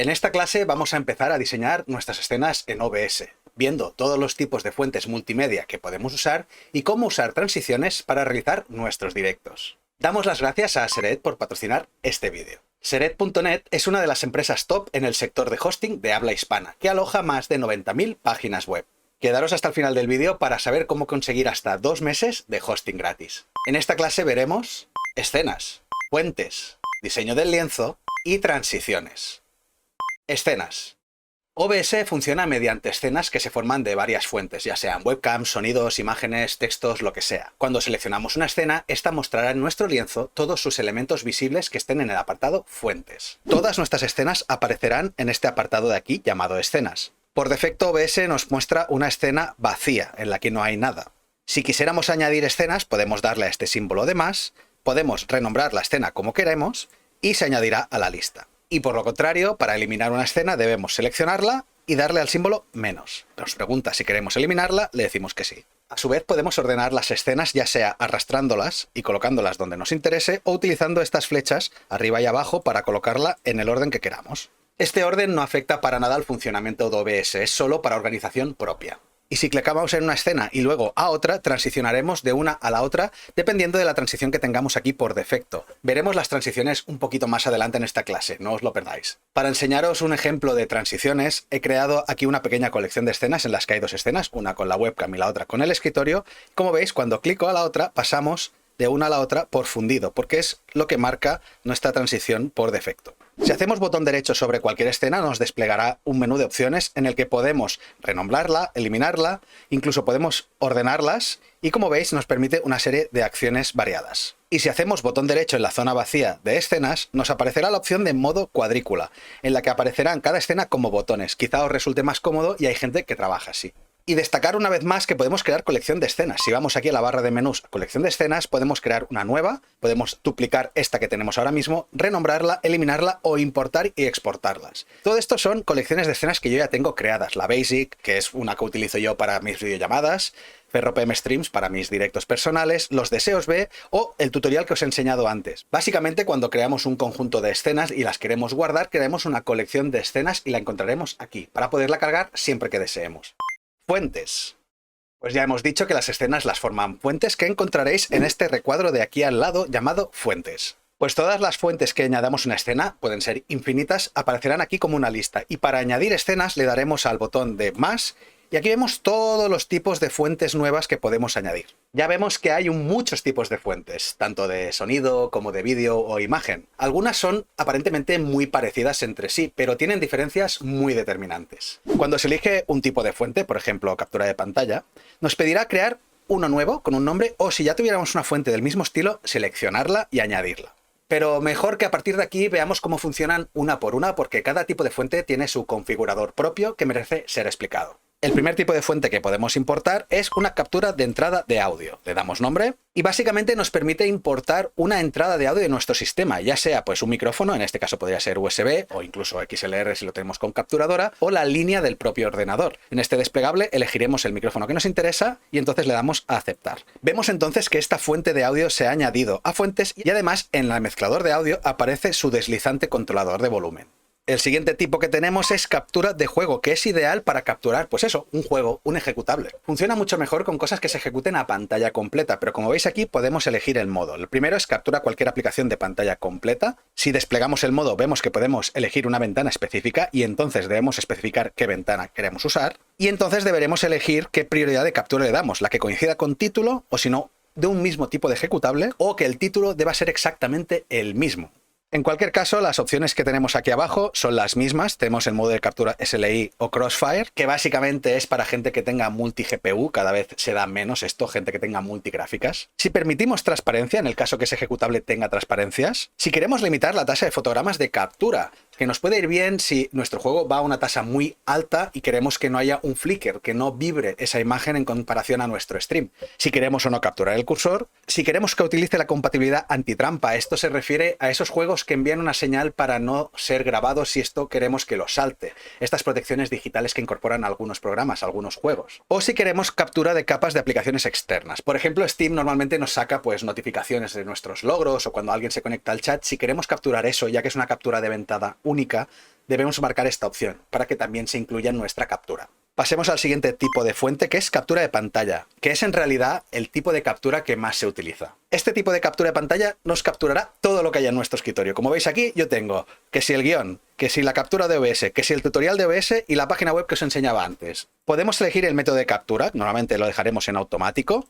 En esta clase vamos a empezar a diseñar nuestras escenas en OBS, viendo todos los tipos de fuentes multimedia que podemos usar y cómo usar transiciones para realizar nuestros directos. Damos las gracias a Seret por patrocinar este vídeo. Seret.net es una de las empresas top en el sector de hosting de habla hispana, que aloja más de 90.000 páginas web. Quedaros hasta el final del vídeo para saber cómo conseguir hasta 2 meses de hosting gratis. En esta clase veremos escenas, fuentes, diseño del lienzo y transiciones. Escenas. OBS funciona mediante escenas que se forman de varias fuentes, ya sean webcams, sonidos, imágenes, textos, lo que sea. Cuando seleccionamos una escena, esta mostrará en nuestro lienzo todos sus elementos visibles que estén en el apartado Fuentes. Todas nuestras escenas aparecerán en este apartado de aquí llamado Escenas. Por defecto, OBS nos muestra una escena vacía, en la que no hay nada. Si quisiéramos añadir escenas, podemos darle a este símbolo de más, podemos renombrar la escena como queremos y se añadirá a la lista. Y por lo contrario, para eliminar una escena debemos seleccionarla y darle al símbolo menos. Nos pregunta si queremos eliminarla, le decimos que sí. A su vez podemos ordenar las escenas ya sea arrastrándolas y colocándolas donde nos interese o utilizando estas flechas arriba y abajo para colocarla en el orden que queramos. Este orden no afecta para nada al funcionamiento de OBS, es solo para organización propia. Y si clicamos en una escena y luego a otra, transicionaremos de una a la otra dependiendo de la transición que tengamos aquí por defecto. Veremos las transiciones un poquito más adelante en esta clase, no os lo perdáis. Para enseñaros un ejemplo de transiciones, he creado aquí una pequeña colección de escenas en las que hay dos escenas, una con la webcam y la otra con el escritorio. Como veis, cuando clico a la otra, pasamos de una a la otra por fundido, porque es lo que marca nuestra transición por defecto. Si hacemos botón derecho sobre cualquier escena, nos desplegará un menú de opciones en el que podemos renombrarla, eliminarla, incluso podemos ordenarlas y, como veis, nos permite una serie de acciones variadas. Y si hacemos botón derecho en la zona vacía de escenas, nos aparecerá la opción de modo cuadrícula, en la que aparecerán cada escena como botones. Quizá os resulte más cómodo y hay gente que trabaja así. Y destacar una vez más que podemos crear colección de escenas. Si vamos aquí a la barra de menús, colección de escenas, podemos crear una nueva, podemos duplicar esta que tenemos ahora mismo, renombrarla, eliminarla o importar y exportarlas. Todo esto son colecciones de escenas que yo ya tengo creadas. La Basic, que es una que utilizo yo para mis videollamadas, FerroPM Streams para mis directos personales, los deseos B o el tutorial que os he enseñado antes. Básicamente, cuando creamos un conjunto de escenas y las queremos guardar, creamos una colección de escenas y la encontraremos aquí, para poderla cargar siempre que deseemos. Fuentes. Pues ya hemos dicho que las escenas las forman fuentes que encontraréis en este recuadro de aquí al lado llamado Fuentes. Pues todas las fuentes que añadamos en una escena, pueden ser infinitas, aparecerán aquí como una lista. Y para añadir escenas le daremos al botón de más y aquí vemos todos los tipos de fuentes nuevas que podemos añadir. Ya vemos que hay muchos tipos de fuentes, tanto de sonido como de vídeo o imagen. Algunas son aparentemente muy parecidas entre sí, pero tienen diferencias muy determinantes. Cuando se elige un tipo de fuente, por ejemplo, captura de pantalla, nos pedirá crear uno nuevo con un nombre o si ya tuviéramos una fuente del mismo estilo, seleccionarla y añadirla. Pero mejor que a partir de aquí veamos cómo funcionan una por una porque cada tipo de fuente tiene su configurador propio que merece ser explicado. El primer tipo de fuente que podemos importar es una captura de entrada de audio. Le damos nombre y básicamente nos permite importar una entrada de audio de nuestro sistema, ya sea pues un micrófono, en este caso podría ser USB o incluso XLR si lo tenemos con capturadora, o la línea del propio ordenador. En este desplegable elegiremos el micrófono que nos interesa y entonces le damos a aceptar. Vemos entonces que esta fuente de audio se ha añadido a fuentes y además en el mezclador de audio aparece su deslizante controlador de volumen. El siguiente tipo que tenemos es captura de juego, que es ideal para capturar, pues eso, un juego, un ejecutable. Funciona mucho mejor con cosas que se ejecuten a pantalla completa, pero como veis aquí podemos elegir el modo. El primero es captura cualquier aplicación de pantalla completa. Si desplegamos el modo vemos que podemos elegir una ventana específica y entonces debemos especificar qué ventana queremos usar. Y entonces deberemos elegir qué prioridad de captura le damos, la que coincida con título o si no, de un mismo tipo de ejecutable o que el título deba ser exactamente el mismo. En cualquier caso, las opciones que tenemos aquí abajo son las mismas. Tenemos el modo de captura SLI o Crossfire, que básicamente es para gente que tenga multi-GPU, cada vez se da menos esto, gente que tenga multigráficas. Si permitimos transparencia, en el caso que ese ejecutable tenga transparencias. Si queremos limitar la tasa de fotogramas de captura, que nos puede ir bien si nuestro juego va a una tasa muy alta y queremos que no haya un flicker, que no vibre esa imagen en comparación a nuestro stream. Si queremos o no capturar el cursor. Si queremos que utilice la compatibilidad antitrampa, esto se refiere a esos juegos que envían una señal para no ser grabados si esto queremos que lo salte. Estas protecciones digitales que incorporan algunos programas, algunos juegos. O si queremos captura de capas de aplicaciones externas. Por ejemplo, Steam normalmente nos saca pues notificaciones de nuestros logros o cuando alguien se conecta al chat. Si queremos capturar eso, ya que es una captura de ventana única, debemos marcar esta opción para que también se incluya en nuestra captura. Pasemos al siguiente tipo de fuente, que es captura de pantalla, que es en realidad el tipo de captura que más se utiliza. Este tipo de captura de pantalla nos capturará todo lo que haya en nuestro escritorio. Como veis aquí, yo tengo que si el guión, que si la captura de OBS, que si el tutorial de OBS y la página web que os enseñaba antes. Podemos elegir el método de captura, normalmente lo dejaremos en automático,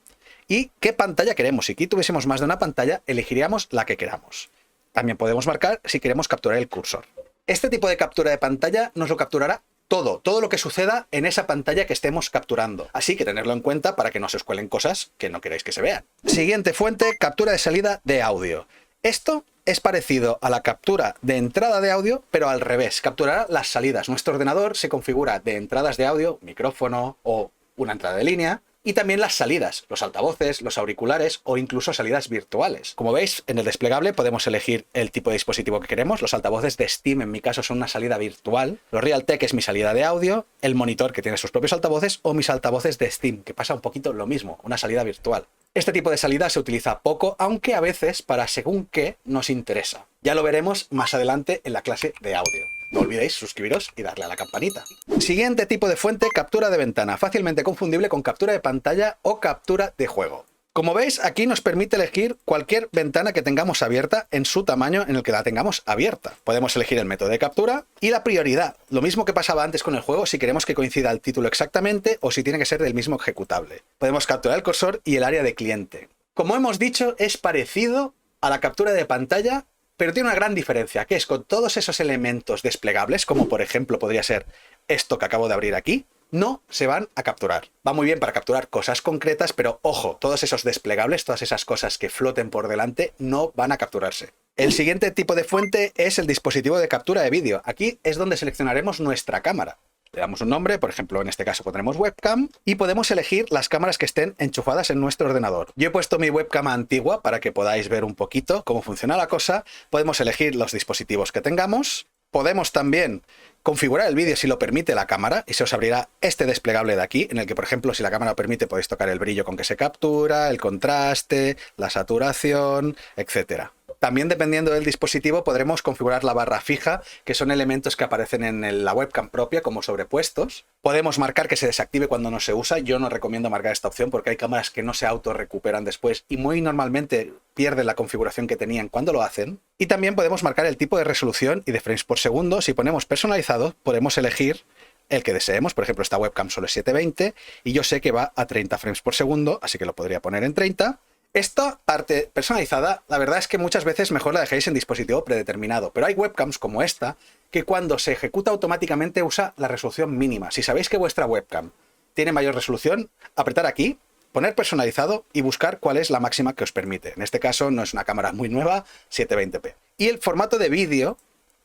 y qué pantalla queremos. Si aquí tuviésemos más de una pantalla, elegiríamos la que queramos. También podemos marcar si queremos capturar el cursor. Este tipo de captura de pantalla nos lo capturará todo lo que suceda en esa pantalla que estemos capturando. Así que tenerlo en cuenta para que no se os cuelen cosas que no queráis que se vean. Siguiente fuente, captura de salida de audio. Esto es parecido a la captura de entrada de audio, pero al revés. Capturará las salidas. Nuestro ordenador se configura de entradas de audio, micrófono o una entrada de línea, y también las salidas, los altavoces, los auriculares o incluso salidas virtuales. Como veis, en el desplegable podemos elegir el tipo de dispositivo que queremos. Los altavoces de Steam, en mi caso, son una salida virtual. Los Realtek es mi salida de audio, el monitor que tiene sus propios altavoces o mis altavoces de Steam, que pasa un poquito lo mismo, una salida virtual. Este tipo de salida se utiliza poco, aunque a veces para según qué nos interesa. Ya lo veremos más adelante en la clase de audio. No olvidéis suscribiros y darle a la campanita. Siguiente tipo de fuente, captura de ventana, fácilmente confundible con captura de pantalla o captura de juego. Como veis, aquí nos permite elegir cualquier ventana que tengamos abierta en su tamaño en el que la tengamos abierta. Podemos elegir el método de captura y la prioridad. Lo mismo que pasaba antes con el juego, si queremos que coincida el título exactamente o si tiene que ser del mismo ejecutable. Podemos capturar el cursor y el área de cliente. Como hemos dicho, es parecido a la captura de pantalla, pero tiene una gran diferencia, que es con todos esos elementos desplegables, como por ejemplo podría ser esto que acabo de abrir aquí, no se van a capturar. Va muy bien para capturar cosas concretas, pero ojo, todos esos desplegables, todas esas cosas que floten por delante, no van a capturarse. El siguiente tipo de fuente es el dispositivo de captura de vídeo. Aquí es donde seleccionaremos nuestra cámara. Le damos un nombre, por ejemplo, en este caso pondremos webcam, y podemos elegir las cámaras que estén enchufadas en nuestro ordenador. Yo he puesto mi webcam antigua para que podáis ver un poquito cómo funciona la cosa. Podemos elegir los dispositivos que tengamos. Podemos también configurar el vídeo si lo permite la cámara y se os abrirá este desplegable de aquí, en el que, por ejemplo, si la cámara lo permite, podéis tocar el brillo con que se captura, el contraste, la saturación, etcétera. También, dependiendo del dispositivo, podremos configurar la barra fija, que son elementos que aparecen en la webcam propia como sobrepuestos. Podemos marcar que se desactive cuando no se usa. Yo no recomiendo marcar esta opción porque hay cámaras que no se autorrecuperan después y muy normalmente pierden la configuración que tenían cuando lo hacen. Y también podemos marcar el tipo de resolución y de frames por segundo. Si ponemos personalizado, podemos elegir el que deseemos. Por ejemplo, esta webcam solo es 720 y yo sé que va a 30 frames por segundo, así que lo podría poner en 30. Esta parte personalizada, la verdad es que muchas veces mejor la dejéis en dispositivo predeterminado, pero hay webcams como esta que cuando se ejecuta automáticamente usa la resolución mínima. Si sabéis que vuestra webcam tiene mayor resolución, apretar aquí, poner personalizado y buscar cuál es la máxima que os permite. En este caso no es una cámara muy nueva, 720p. Y el formato de vídeo,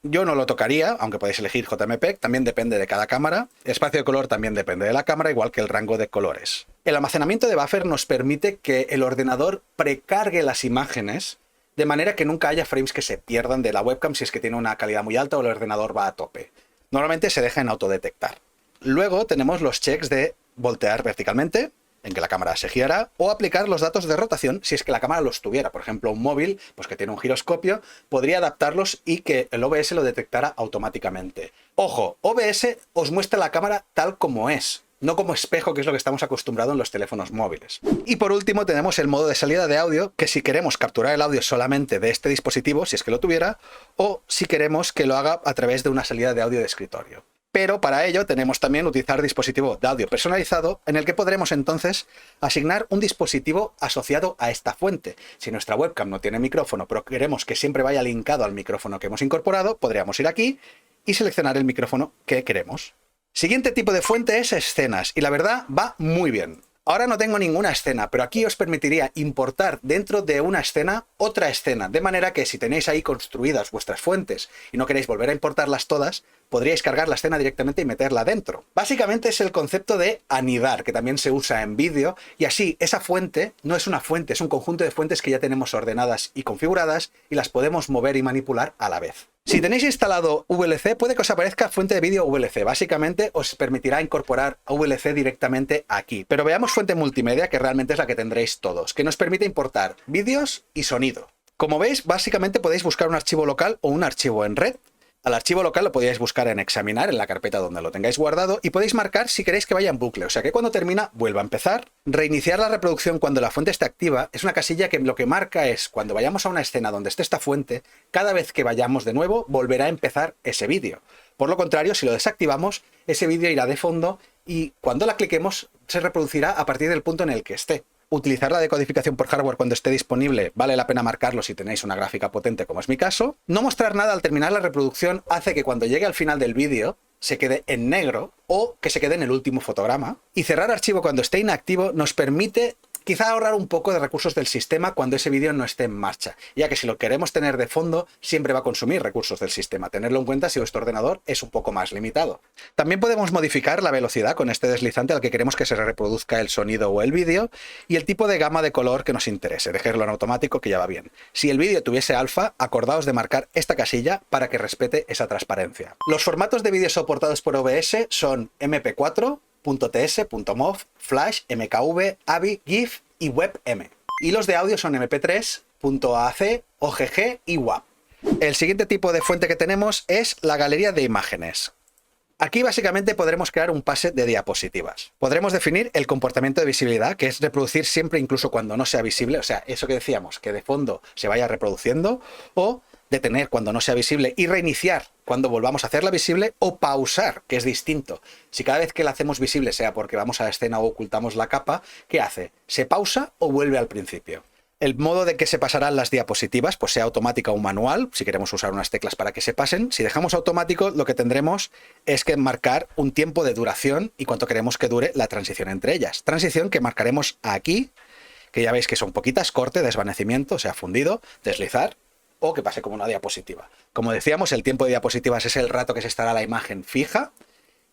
yo no lo tocaría, aunque podéis elegir JMP, también depende de cada cámara. El espacio de color también depende de la cámara, igual que el rango de colores. El almacenamiento de buffer nos permite que el ordenador precargue las imágenes de manera que nunca haya frames que se pierdan de la webcam si es que tiene una calidad muy alta o el ordenador va a tope. Normalmente se deja en autodetectar. Luego tenemos los checks de voltear verticalmente, en que la cámara se girará, o aplicar los datos de rotación si es que la cámara los tuviera. Por ejemplo, un móvil, pues que tiene un giroscopio, podría adaptarlos y que el OBS lo detectara automáticamente. Ojo, OBS os muestra la cámara tal como es, no como espejo, que es lo que estamos acostumbrados en los teléfonos móviles. Y por último tenemos el modo de salida de audio, que si queremos capturar el audio solamente de este dispositivo, si es que lo tuviera, o si queremos que lo haga a través de una salida de audio de escritorio. Pero para ello tenemos también utilizar dispositivo de audio personalizado, en el que podremos entonces asignar un dispositivo asociado a esta fuente. Si nuestra webcam no tiene micrófono, pero queremos que siempre vaya linkado al micrófono que hemos incorporado, podríamos ir aquí y seleccionar el micrófono que queremos. Siguiente tipo de fuente es escenas, y la verdad va muy bien. Ahora no tengo ninguna escena, pero aquí os permitiría importar dentro de una escena otra escena, de manera que si tenéis ahí construidas vuestras fuentes y no queréis volver a importarlas todas, podríais cargar la escena directamente y meterla dentro. Básicamente es el concepto de anidar, que también se usa en vídeo, y así esa fuente no es una fuente, es un conjunto de fuentes que ya tenemos ordenadas y configuradas y las podemos mover y manipular a la vez. Si tenéis instalado VLC, puede que os aparezca fuente de vídeo VLC. Básicamente os permitirá incorporar VLC directamente aquí. Pero veamos fuente multimedia, que realmente es la que tendréis todos, que nos permite importar vídeos y sonido. Como veis, básicamente podéis buscar un archivo local o un archivo en red. Al archivo local lo podéis buscar en examinar, en la carpeta donde lo tengáis guardado, y podéis marcar si queréis que vaya en bucle, o sea que cuando termina vuelva a empezar. Reiniciar la reproducción cuando la fuente esté activa es una casilla que lo que marca es cuando vayamos a una escena donde esté esta fuente, cada vez que vayamos de nuevo volverá a empezar ese vídeo. Por lo contrario, si lo desactivamos, ese vídeo irá de fondo y cuando la cliquemos se reproducirá a partir del punto en el que esté. Utilizar la decodificación por hardware cuando esté disponible vale la pena marcarlo si tenéis una gráfica potente como es mi caso. No mostrar nada al terminar la reproducción hace que cuando llegue al final del vídeo se quede en negro o que se quede en el último fotograma. Y cerrar archivo cuando esté inactivo nos permite quizá ahorrar un poco de recursos del sistema cuando ese vídeo no esté en marcha, ya que si lo queremos tener de fondo siempre va a consumir recursos del sistema. Tenerlo en cuenta si vuestro ordenador es un poco más limitado. También podemos modificar la velocidad con este deslizante al que queremos que se reproduzca el sonido o el vídeo y el tipo de gama de color que nos interese. Dejadlo en automático que ya va bien. Si el vídeo tuviese alfa, acordaos de marcar esta casilla para que respete esa transparencia. Los formatos de vídeo soportados por OBS son MP4, .ts, .mov, Flash, MKV, AVI, GIF y WebM. Y los de audio son MP3, .ac, OGG y WAV. El siguiente tipo de fuente que tenemos es la galería de imágenes. Aquí básicamente podremos crear un pase de diapositivas. Podremos definir el comportamiento de visibilidad, que es reproducir siempre incluso cuando no sea visible, o sea, eso que decíamos, que de fondo se vaya reproduciendo, o detener cuando no sea visible y reiniciar cuando volvamos a hacerla visible, o pausar, que es distinto. Si cada vez que la hacemos visible, sea porque vamos a la escena o ocultamos la capa, ¿qué hace? ¿Se pausa o vuelve al principio? El modo de que se pasarán las diapositivas, pues sea automática o manual, si queremos usar unas teclas para que se pasen. Si dejamos automático, lo que tendremos es que marcar un tiempo de duración y cuánto queremos que dure la transición entre ellas. Transición que marcaremos aquí, que ya veis que son poquitas, corte, desvanecimiento, o sea, fundido, deslizar, o que pase como una diapositiva. Como decíamos, el tiempo de diapositivas es el rato que se estará la imagen fija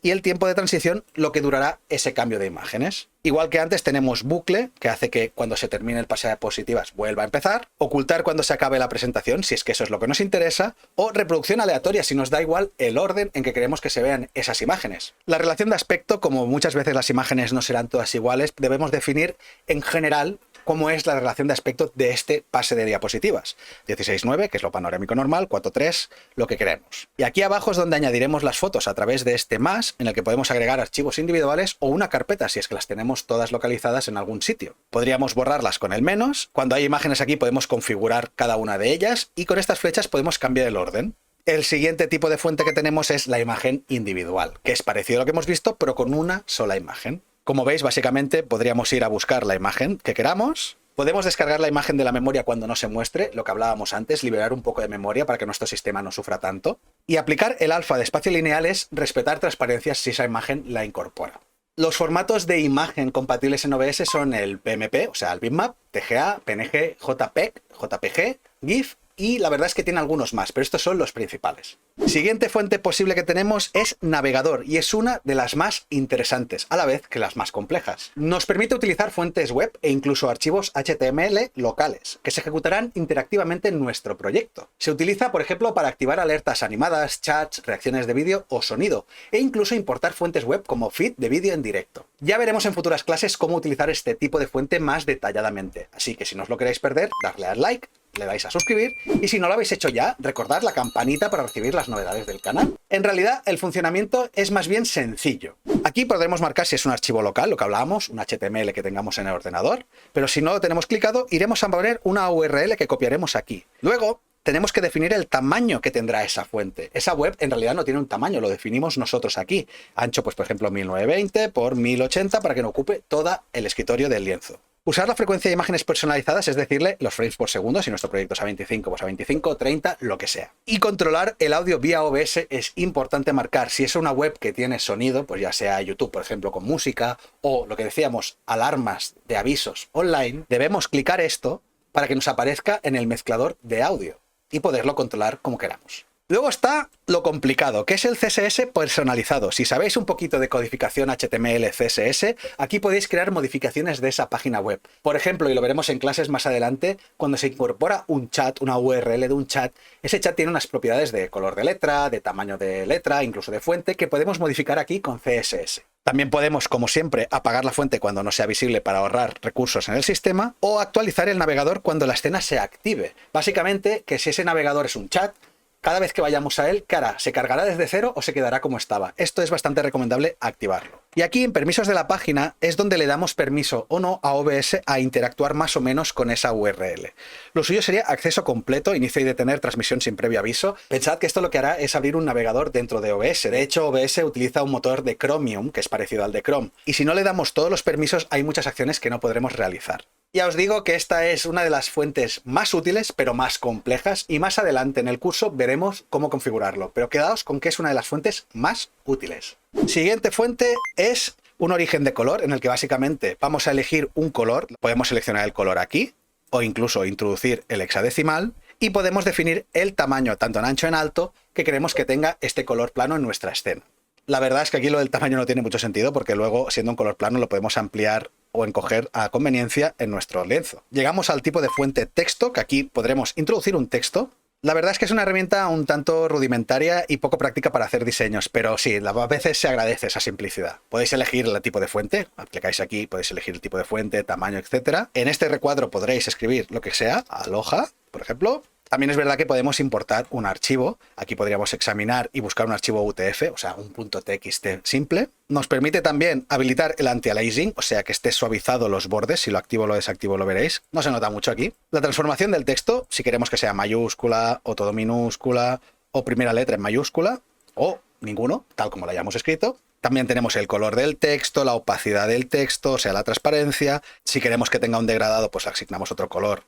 y el tiempo de transición lo que durará ese cambio de imágenes. Igual que antes tenemos bucle, que hace que cuando se termine el pase de diapositivas vuelva a empezar, ocultar cuando se acabe la presentación, si es que eso es lo que nos interesa, o reproducción aleatoria, si nos da igual el orden en que queremos que se vean esas imágenes. La relación de aspecto, como muchas veces las imágenes no serán todas iguales, debemos definir en general cómo es la relación de aspecto de este pase de diapositivas. 16:9, que es lo panorámico normal, 4:3, lo que queremos. Y aquí abajo es donde añadiremos las fotos a través de este más, en el que podemos agregar archivos individuales o una carpeta, si es que las tenemos todas localizadas en algún sitio. Podríamos borrarlas con el menos. Cuando hay imágenes aquí podemos configurar cada una de ellas y con estas flechas podemos cambiar el orden. El siguiente tipo de fuente que tenemos es la imagen individual, que es parecido a lo que hemos visto, pero con una sola imagen. Como veis, básicamente podríamos ir a buscar la imagen que queramos. Podemos descargar la imagen de la memoria cuando no se muestre, lo que hablábamos antes, liberar un poco de memoria para que nuestro sistema no sufra tanto. Y aplicar el alfa de espacio lineal es respetar transparencias si esa imagen la incorpora. Los formatos de imagen compatibles en OBS son el PMP, o sea, el bitmap, TGA, PNG, JPEG, JPG, GIF, y la verdad es que tiene algunos más, pero estos son los principales. Siguiente fuente posible que tenemos es navegador, y es una de las más interesantes, a la vez que las más complejas. Nos permite utilizar fuentes web e incluso archivos HTML locales, que se ejecutarán interactivamente en nuestro proyecto. Se utiliza, por ejemplo, para activar alertas animadas, chats, reacciones de vídeo o sonido, e incluso importar fuentes web como feed de vídeo en directo. Ya veremos en futuras clases cómo utilizar este tipo de fuente más detalladamente, así que si no os lo queréis perder, darle al like, le dais a suscribir y si no lo habéis hecho ya, recordad la campanita para recibir las novedades del canal. En realidad, el funcionamiento es más bien sencillo. Aquí podremos marcar si es un archivo local, lo que hablábamos, un HTML que tengamos en el ordenador, pero si no lo tenemos clicado, iremos a poner una URL que copiaremos aquí. Luego, tenemos que definir el tamaño que tendrá esa fuente. Esa web en realidad no tiene un tamaño, lo definimos nosotros aquí. Ancho, pues por ejemplo, 1920 por 1080 para que no ocupe todo el escritorio del lienzo. Usar la frecuencia de imágenes personalizadas, es decirle los frames por segundo, si nuestro proyecto es a 25, pues a 25, 30, lo que sea. Y controlar el audio vía OBS es importante marcar. Si es una web que tiene sonido, pues ya sea YouTube, por ejemplo, con música, o lo que decíamos, alarmas de avisos online, debemos clicar esto para que nos aparezca en el mezclador de audio y poderlo controlar como queramos. Luego está lo complicado, que es el CSS personalizado. Si sabéis un poquito de codificación HTML, CSS, aquí podéis crear modificaciones de esa página web. Por ejemplo, y lo veremos en clases más adelante, cuando se incorpora un chat, una URL de un chat, ese chat tiene unas propiedades de color de letra, de tamaño de letra, incluso de fuente, que podemos modificar aquí con CSS. También podemos, como siempre, apagar la fuente cuando no sea visible para ahorrar recursos en el sistema, o actualizar el navegador cuando la escena se active. Básicamente, que si ese navegador es un chat, Cada vez que vayamos a él, ¿qué hará? ¿Se cargará desde cero o se quedará como estaba? Esto es bastante recomendable activarlo. Y aquí en permisos de la página es donde le damos permiso o no a OBS a interactuar más o menos con esa URL. Lo suyo sería acceso completo, inicio y detener transmisión sin previo aviso. Pensad que esto lo que hará es abrir un navegador dentro de OBS. De hecho, OBS utiliza un motor de Chromium, que es parecido al de Chrome. Y si no le damos todos los permisos, hay muchas acciones que no podremos realizar. Ya os digo que esta es una de las fuentes más útiles, pero más complejas, y más adelante en el curso veremos cómo configurarlo, pero quedaos con que es una de las fuentes más útiles. Siguiente fuente es un origen de color, en el que básicamente vamos a elegir un color, podemos seleccionar el color aquí, o incluso introducir el hexadecimal, y podemos definir el tamaño, tanto en ancho como en alto, que queremos que tenga este color plano en nuestra escena. La verdad es que aquí lo del tamaño no tiene mucho sentido, porque luego, siendo un color plano, lo podemos ampliar o encoger a conveniencia en nuestro lienzo. Llegamos al tipo de fuente texto, que aquí podremos introducir un texto. La verdad es que es una herramienta un tanto rudimentaria y poco práctica para hacer diseños, pero sí, a veces se agradece esa simplicidad. Podéis elegir el tipo de fuente, clicáis aquí, podéis elegir el tipo de fuente, tamaño, etc. En este recuadro podréis escribir lo que sea, aloha, por ejemplo. También es verdad que podemos importar un archivo. Aquí podríamos examinar y buscar un archivo UTF, o sea, un .txt simple. Nos permite también habilitar el anti-aliasing, o sea, que esté suavizado los bordes. Si lo activo o lo desactivo lo veréis. No se nota mucho aquí. La transformación del texto, si queremos que sea mayúscula o todo minúscula o primera letra en mayúscula o ninguno, tal como lo hayamos escrito. También tenemos el color del texto, la opacidad del texto, o sea, la transparencia. Si queremos que tenga un degradado, pues asignamos otro color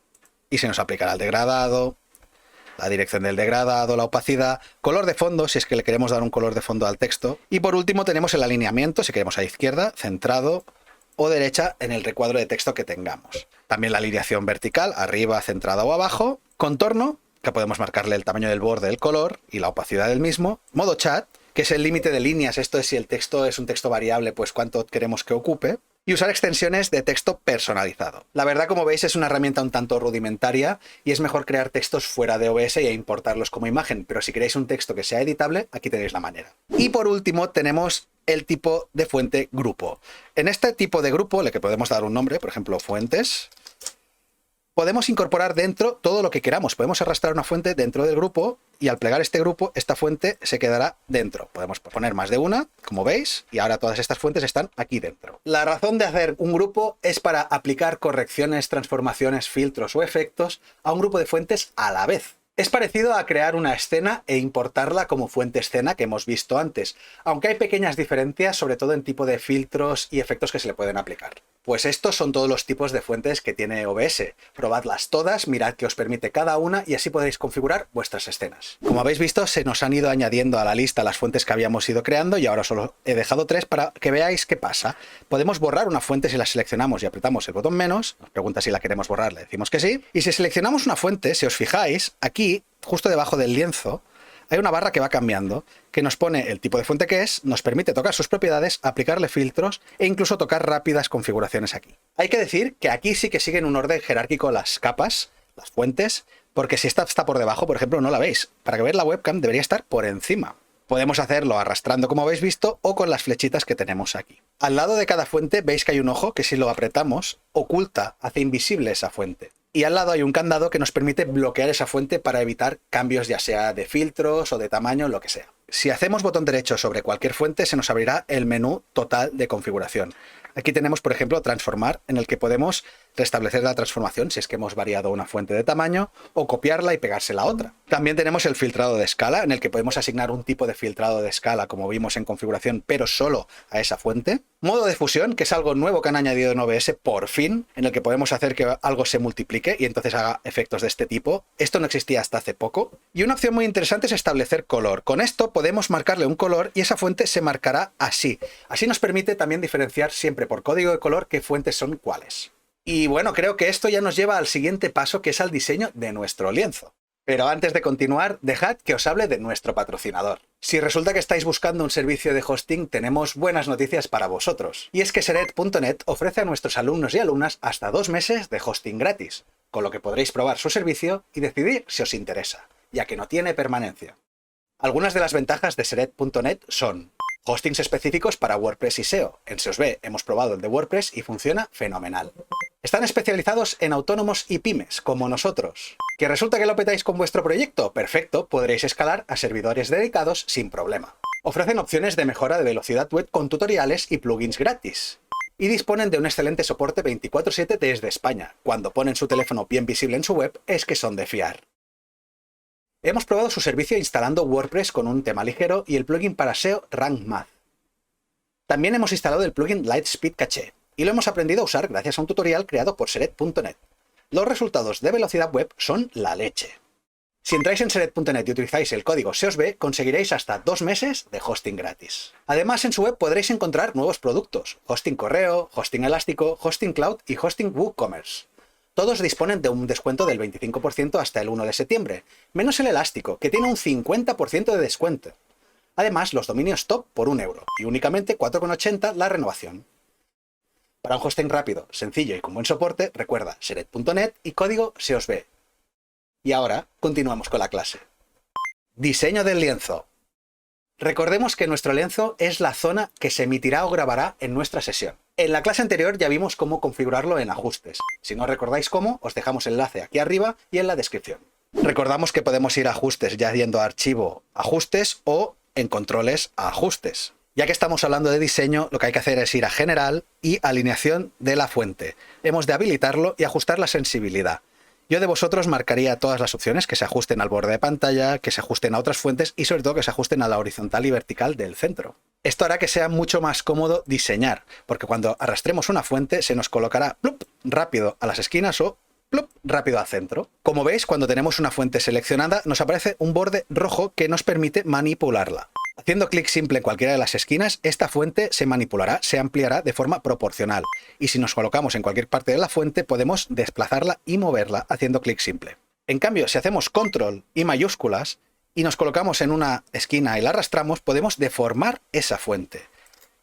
y se nos aplicará el degradado. La dirección del degradado, la opacidad, color de fondo, si es que le queremos dar un color de fondo al texto. Y por último tenemos el alineamiento, si queremos a izquierda, centrado o derecha en el recuadro de texto que tengamos. También la alineación vertical, arriba, centrada o abajo. Contorno, que podemos marcarle el tamaño del borde, el color y la opacidad del mismo. Modo chat, que es el límite de líneas, esto es si el texto es un texto variable, pues cuánto queremos que ocupe. Y usar extensiones de texto personalizado. La verdad, como veis, es una herramienta un tanto rudimentaria y es mejor crear textos fuera de OBS e importarlos como imagen, pero si queréis un texto que sea editable, aquí tenéis la manera. Y por último tenemos el tipo de fuente grupo. En este tipo de grupo, le que podemos dar un nombre, por ejemplo, fuentes, podemos incorporar dentro todo lo que queramos. Podemos arrastrar una fuente dentro del grupo y al plegar este grupo, esta fuente se quedará dentro. Podemos poner más de una, como veis, y ahora todas estas fuentes están aquí dentro. La razón de hacer un grupo es para aplicar correcciones, transformaciones, filtros o efectos a un grupo de fuentes a la vez. Es parecido a crear una escena e importarla como fuente escena que hemos visto antes, aunque hay pequeñas diferencias, sobre todo en tipo de filtros y efectos que se le pueden aplicar. Pues estos son todos los tipos de fuentes que tiene OBS. Probadlas todas, mirad qué os permite cada una y así podréis configurar vuestras escenas. Como habéis visto, se nos han ido añadiendo a la lista las fuentes que habíamos ido creando y ahora solo he dejado 3 para que veáis qué pasa. Podemos borrar una fuente si la seleccionamos y apretamos el botón menos. Nos pregunta si la queremos borrar, le decimos que sí. Y si seleccionamos una fuente, si os fijáis, aquí, justo debajo del lienzo, hay una barra que va cambiando, que nos pone el tipo de fuente que es, nos permite tocar sus propiedades, aplicarle filtros e incluso tocar rápidas configuraciones aquí. Hay que decir que aquí sí que siguen un orden jerárquico las capas, las fuentes, porque si esta está por debajo, por ejemplo, no la veis. Para que veáis la webcam debería estar por encima. Podemos hacerlo arrastrando como habéis visto o con las flechitas que tenemos aquí. Al lado de cada fuente veis que hay un ojo que si lo apretamos oculta, hace invisible esa fuente. Y al lado hay un candado que nos permite bloquear esa fuente para evitar cambios ya sea de filtros o de tamaño, lo que sea. Si hacemos botón derecho sobre cualquier fuente se nos abrirá el menú total de configuración. Aquí tenemos, por ejemplo, transformar, en el que podemos restablecer la transformación si es que hemos variado una fuente de tamaño o copiarla y pegársela a otra. También tenemos el filtrado de escala, en el que podemos asignar un tipo de filtrado de escala, como vimos en configuración, pero solo a esa fuente. Modo de fusión, que es algo nuevo que han añadido en OBS por fin, en el que podemos hacer que algo se multiplique y entonces haga efectos de este tipo. Esto no existía hasta hace poco. Y una opción muy interesante es establecer color. Con esto podemos marcarle un color y esa fuente se marcará así. Así nos permite también diferenciar siempre por código de color qué fuentes son cuáles. Y bueno, creo que esto ya nos lleva al siguiente paso, que es al diseño de nuestro lienzo. Pero antes de continuar, dejad que os hable de nuestro patrocinador. Si resulta que estáis buscando un servicio de hosting, tenemos buenas noticias para vosotros. Y es que Seret.net ofrece a nuestros alumnos y alumnas hasta 2 meses de hosting gratis, con lo que podréis probar su servicio y decidir si os interesa, ya que no tiene permanencia. Algunas de las ventajas de Seret.net son hostings específicos para WordPress y SEO. En SEOsB hemos probado el de WordPress y funciona fenomenal. Están especializados en autónomos y pymes, como nosotros. ¿Que resulta que lo petáis con vuestro proyecto? Perfecto, podréis escalar a servidores dedicados sin problema. Ofrecen opciones de mejora de velocidad web con tutoriales y plugins gratis. Y disponen de un excelente soporte 24/7 desde España. Cuando ponen su teléfono bien visible en su web, es que son de fiar. Hemos probado su servicio instalando WordPress con un tema ligero y el plugin para SEO Rank Math. También hemos instalado el plugin Lightspeed Cache, y lo hemos aprendido a usar gracias a un tutorial creado por Seret.net. Los resultados de velocidad web son la leche. Si entráis en Seret.net y utilizáis el código SEOSB, conseguiréis hasta 2 meses de hosting gratis. Además, en su web podréis encontrar nuevos productos: hosting correo, hosting elástico, hosting cloud y hosting WooCommerce. Todos disponen de un descuento del 25% hasta el 1 de septiembre, menos el elástico, que tiene un 50% de descuento. Además, los dominios top por 1 euro y únicamente 4,80 la renovación. Para un hosting rápido, sencillo y con buen soporte, recuerda Seret.net y código SEOSB. Y ahora, continuamos con la clase. Diseño del lienzo. Recordemos que nuestro lienzo es la zona que se emitirá o grabará en nuestra sesión. En la clase anterior ya vimos cómo configurarlo en ajustes. Si no recordáis cómo, os dejamos el enlace aquí arriba y en la descripción. Recordamos que podemos ir a ajustes ya yendo a archivo, ajustes o en controles a ajustes. Ya que estamos hablando de diseño, lo que hay que hacer es ir a general y alineación de la fuente. Hemos de habilitarlo y ajustar la sensibilidad. Yo de vosotros marcaría todas las opciones que se ajusten al borde de pantalla, que se ajusten a otras fuentes y sobre todo que se ajusten a la horizontal y vertical del centro. Esto hará que sea mucho más cómodo diseñar, porque cuando arrastremos una fuente se nos colocará plup, rápido a las esquinas o plup, rápido al centro. Como veis, cuando tenemos una fuente seleccionada nos aparece un borde rojo que nos permite manipularla. Haciendo clic simple en cualquiera de las esquinas, esta fuente se manipulará, se ampliará de forma proporcional. Y si nos colocamos en cualquier parte de la fuente, podemos desplazarla y moverla haciendo clic simple. En cambio, si hacemos control y mayúsculas y nos colocamos en una esquina y la arrastramos, podemos deformar esa fuente.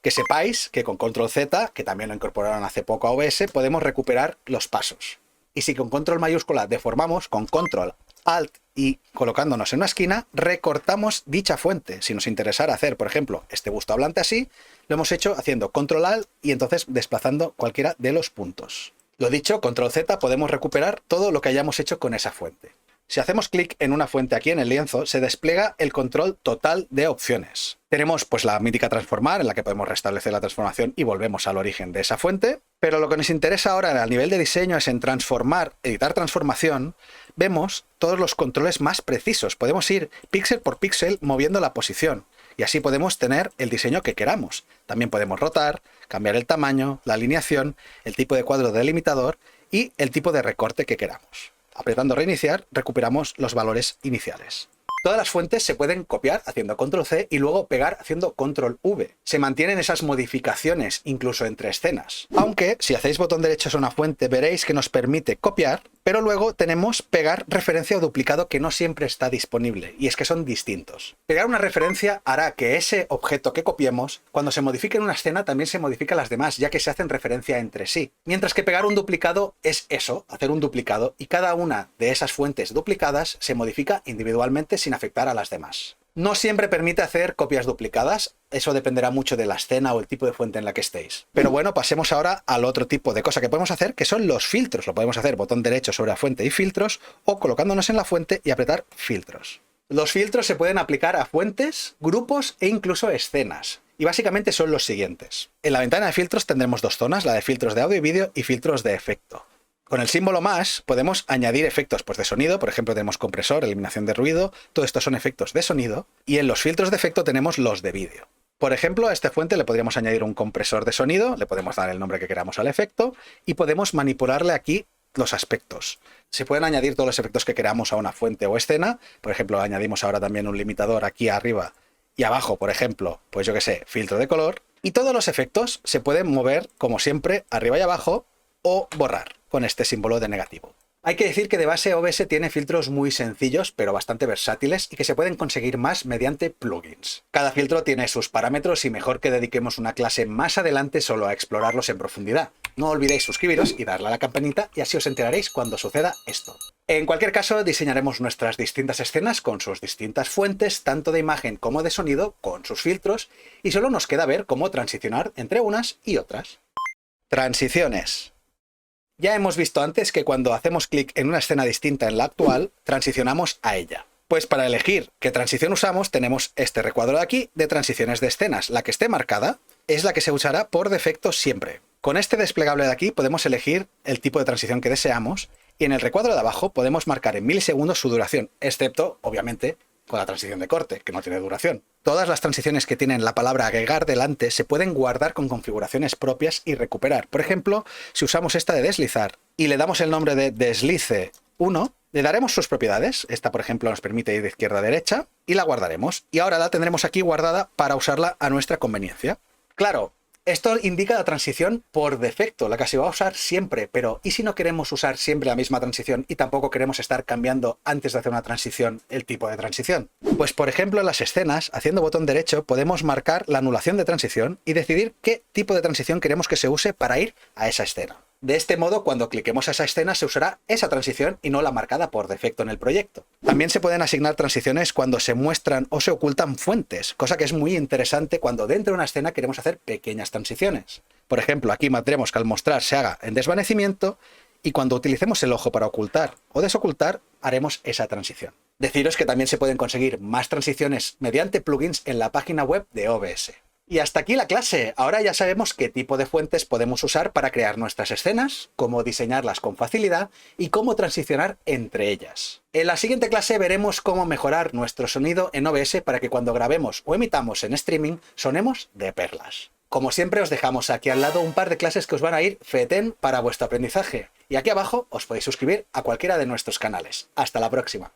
Que sepáis que con control Z, que también lo incorporaron hace poco a OBS, podemos recuperar los pasos. Y si con control mayúscula deformamos, con control Alt y colocándonos en una esquina, recortamos dicha fuente. Si nos interesara hacer, por ejemplo, este busto hablante así, lo hemos hecho haciendo control Alt y entonces desplazando cualquiera de los puntos. Lo dicho, control Z, podemos recuperar todo lo que hayamos hecho con esa fuente. Si hacemos clic en una fuente aquí en el lienzo, se despliega el control total de opciones. Tenemos pues la mítica transformar, en la que podemos restablecer la transformación y volvemos al origen de esa fuente. Pero lo que nos interesa ahora a nivel de diseño es en transformar, editar transformación, vemos todos los controles más precisos. Podemos ir píxel por píxel moviendo la posición y así podemos tener el diseño que queramos. También podemos rotar, cambiar el tamaño, la alineación, el tipo de cuadro delimitador y el tipo de recorte que queramos. Apretando reiniciar, recuperamos los valores iniciales. Todas las fuentes se pueden copiar haciendo control C y luego pegar haciendo control V. Se mantienen esas modificaciones incluso entre escenas. Aunque si hacéis botón derecho a una fuente veréis que nos permite copiar, pero luego tenemos pegar referencia o duplicado que no siempre está disponible, y es que son distintos. Pegar una referencia hará que ese objeto que copiemos, cuando se modifique en una escena, también se modifican las demás, ya que se hacen referencia entre sí. Mientras que pegar un duplicado es eso, hacer un duplicado, y cada una de esas fuentes duplicadas se modifica individualmente sin afectar a las demás. No siempre permite hacer copias duplicadas, eso dependerá mucho de la escena o el tipo de fuente en la que estéis. Pero bueno, pasemos ahora al otro tipo de cosa que podemos hacer, que son los filtros. Lo podemos hacer botón derecho sobre la fuente y filtros, o colocándonos en la fuente y apretar filtros. Los filtros se pueden aplicar a fuentes, grupos e incluso escenas. Y básicamente son los siguientes. En la ventana de filtros tendremos dos zonas, la de filtros de audio y vídeo y filtros de efecto. Con el símbolo más podemos añadir efectos pues, de sonido, por ejemplo tenemos compresor, eliminación de ruido, todo esto son efectos de sonido, y en los filtros de efecto tenemos los de vídeo. Por ejemplo, a esta fuente le podríamos añadir un compresor de sonido, le podemos dar el nombre que queramos al efecto, y podemos manipularle aquí los aspectos. Se pueden añadir todos los efectos que queramos a una fuente o escena, por ejemplo añadimos ahora también un limitador aquí arriba y abajo, por ejemplo, pues yo que sé, filtro de color, y todos los efectos se pueden mover como siempre arriba y abajo o borrar con este símbolo de negativo. Hay que decir que de base OBS tiene filtros muy sencillos pero bastante versátiles y que se pueden conseguir más mediante plugins. Cada filtro tiene sus parámetros y mejor que dediquemos una clase más adelante solo a explorarlos en profundidad. No olvidéis suscribiros y darle a la campanita y así os enteraréis cuando suceda esto. En cualquier caso, diseñaremos nuestras distintas escenas con sus distintas fuentes, tanto de imagen como de sonido, con sus filtros, y solo nos queda ver cómo transicionar entre unas y otras. Transiciones. Ya hemos visto antes que cuando hacemos clic en una escena distinta en la actual, transicionamos a ella. Pues para elegir qué transición usamos, tenemos este recuadro de aquí de transiciones de escenas. La que esté marcada es la que se usará por defecto siempre. Con este desplegable de aquí podemos elegir el tipo de transición que deseamos y en el recuadro de abajo podemos marcar en milisegundos su duración, excepto, obviamente, con la transición de corte, que no tiene duración. Todas las transiciones que tienen la palabra agregar delante se pueden guardar con configuraciones propias y recuperar. Por ejemplo, si usamos esta de deslizar y le damos el nombre de deslice 1, le daremos sus propiedades. Esta, por ejemplo, nos permite ir de izquierda a derecha y la guardaremos. Y ahora la tendremos aquí guardada para usarla a nuestra conveniencia. Claro, esto indica la transición por defecto, la que se va a usar siempre, pero ¿y si no queremos usar siempre la misma transición y tampoco queremos estar cambiando antes de hacer una transición el tipo de transición? Pues por ejemplo en las escenas, haciendo botón derecho, podemos marcar la anulación de transición y decidir qué tipo de transición queremos que se use para ir a esa escena. De este modo, cuando cliquemos a esa escena, se usará esa transición y no la marcada por defecto en el proyecto. También se pueden asignar transiciones cuando se muestran o se ocultan fuentes, cosa que es muy interesante cuando dentro de una escena queremos hacer pequeñas transiciones. Por ejemplo, aquí mantendremos que al mostrar se haga en desvanecimiento y cuando utilicemos el ojo para ocultar o desocultar, haremos esa transición. Deciros que también se pueden conseguir más transiciones mediante plugins en la página web de OBS. Y hasta aquí la clase. Ahora ya sabemos qué tipo de fuentes podemos usar para crear nuestras escenas, cómo diseñarlas con facilidad y cómo transicionar entre ellas. En la siguiente clase veremos cómo mejorar nuestro sonido en OBS para que cuando grabemos o emitamos en streaming sonemos de perlas. Como siempre os dejamos aquí al lado un par de clases que os van a ir fetén para vuestro aprendizaje. Y aquí abajo os podéis suscribir a cualquiera de nuestros canales. Hasta la próxima.